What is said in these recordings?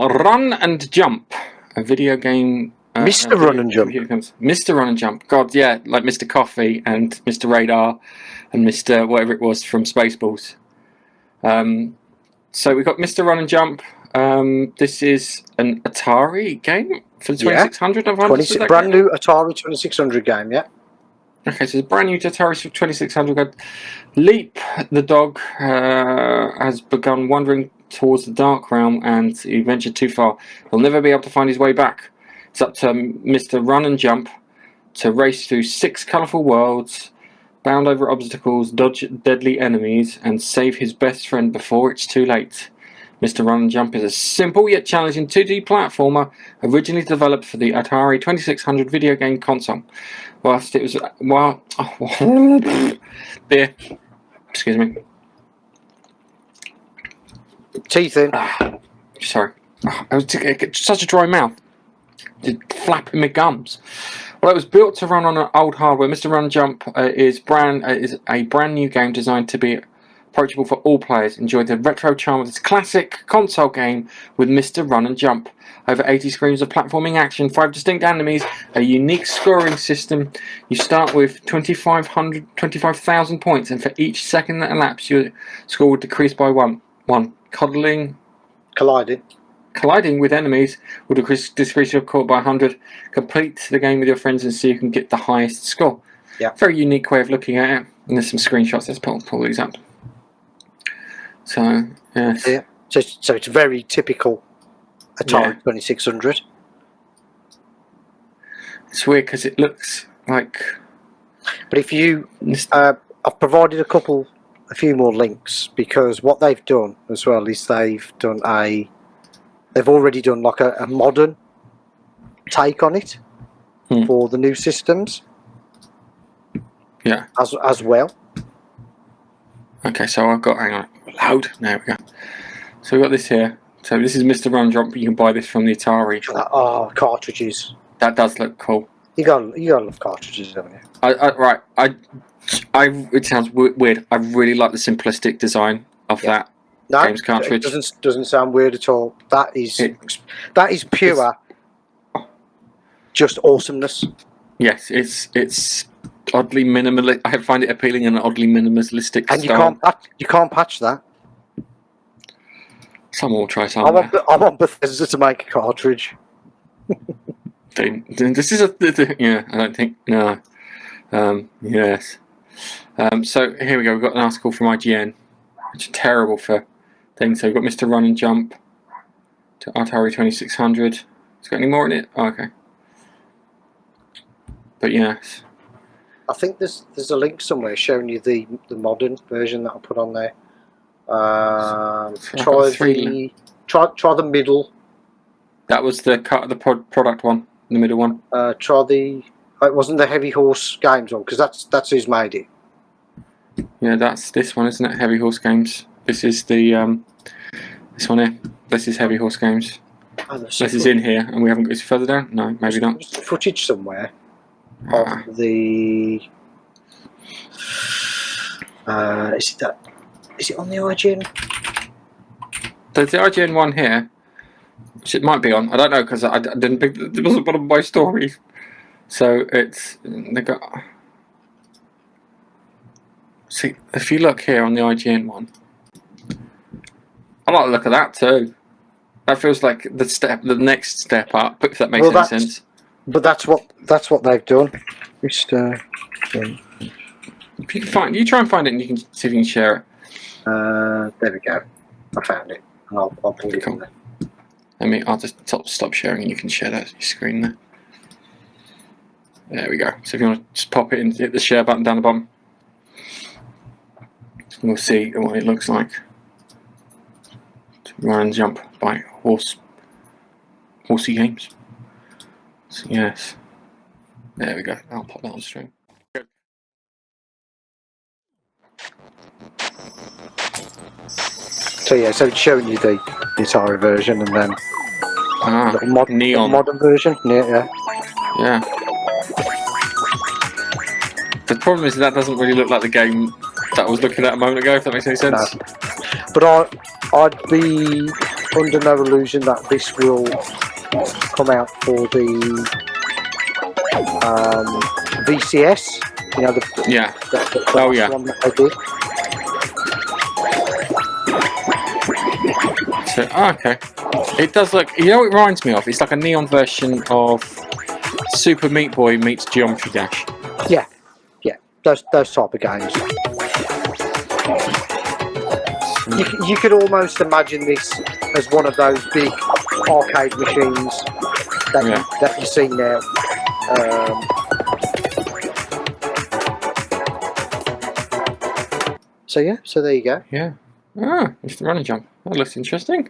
Run and Jump, a video game. Mr. Run and Jump. Mr. Run and Jump. God, yeah, like Mr. Coffee and Mr. Radar and Mr. whatever it was from Spaceballs. So we've got Mr. Run and Jump. This is an Atari game for the 2600. Yeah. Brand new Atari 2600 game, yeah. Okay, so it's a brand new Atari 2600. Leap, the dog, has begun wandering towards the dark realm, and he ventured too far. He'll never be able to find his way back. It's up to Mr. Run and Jump to race through 6 colourful worlds, bound over obstacles, dodge deadly enemies, and save his best friend before it's too late. Mr. Run and Jump is a simple yet challenging 2D platformer originally developed for the Atari 2600 video game console. Whilst it was beer. Excuse me. Teeth in. Sorry. I was such a dry mouth. Just flapping my gums. Well, it was built to run on an old hardware. Mr. Run and Jump is a brand new game designed to be approachable for all players. Enjoy the retro charm of this classic console game with Mr. Run and Jump. Over 80 screens of platforming action, 5 distinct enemies, a unique scoring system. You start with 25,000 points, and for each second that elapses, your score will decrease by 1. Colliding with enemies will decrease your score by 100. Complete the game with your friends and see who can get the highest score. Yeah. Very unique way of looking at it. And there's some screenshots. Let's pull these up. So, yes. Yeah. So it's very typical Atari 2600. It's weird because it looks like. But if you, I've provided a few more links, because what they've done as well is they've already done like a modern take on it for the new systems. Yeah. As well. Okay, so I've got, hang on, load. There we go. So we've got this here. So this is Mr. Run Jump. You can buy this from the Atari. Oh, cartridges. That does look cool. You gotta love cartridges, don't you? Right. It sounds weird. I really like the simplistic design of that games cartridge. It doesn't sound weird at all. That is pure, just awesomeness. Yes, it's oddly minimal. I find it appealing in an oddly minimalistic style. And you can't patch that. Someone will try I want Bethesda to make a cartridge. This is I don't think, no. Yes. So here we go. We've got an article from IGN, which is terrible for things. So we've got Mr. Run and Jump to Atari 2600. Has it got any more in it? Oh, okay. But yes. I think there's a link somewhere showing you the modern version that I put on there. Try the middle. That was the product one, the middle one. It wasn't the Heavy Horse Games one, because that's who's made it. Yeah, that's this one, isn't it? Heavy Horse Games. This is the this one here. This is Heavy Horse Games. Oh, this is in here, and we haven't got it further down. No, maybe not. There's footage somewhere of the. Is it on the IGN? There's the IGN one here, which it might be on. I don't know, because I didn't think it wasn't one of my stories. So they got. See, if you look here on the IGN one, I like the look of that too. That feels like the next step up, if that makes any sense. But that's what they've done. Just, if you can you try and find it, and you can see if you can share it. There we go. I found it, and I'll put it in there. I'll just stop sharing, and you can share that your screen there. There we go. So if you want to just pop it in, hit the share button down the bottom. We'll see what it looks like. Run and Jump by Horsey Games. So, yes. There we go. I'll pop that on stream. So yeah, so it's showing you the Atari version, and then neon modern version. Yeah. The problem is that doesn't really look like the game that I was looking at a moment ago, if that makes any sense. No. But I'd be under no illusion that this will come out for the VCS. You know, the Oh yeah. one that I did. So, okay. It does look. You know what it reminds me of? It's like a neon version of Super Meat Boy meets Geometry Dash. Yeah, those type of games. You could almost imagine this as one of those big arcade machines that you see now. So yeah, so there you go. Yeah. Ah, it's the running jump. That looks interesting.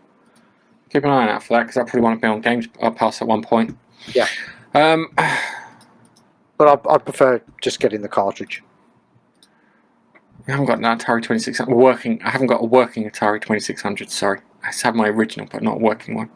Keep an eye out for that because I probably want to be on Games Pass at one point. Yeah. But I prefer just getting the cartridge. I haven't got an Atari 2600 working. I haven't got a working Atari 2600. Sorry, I just have my original, but not a working one.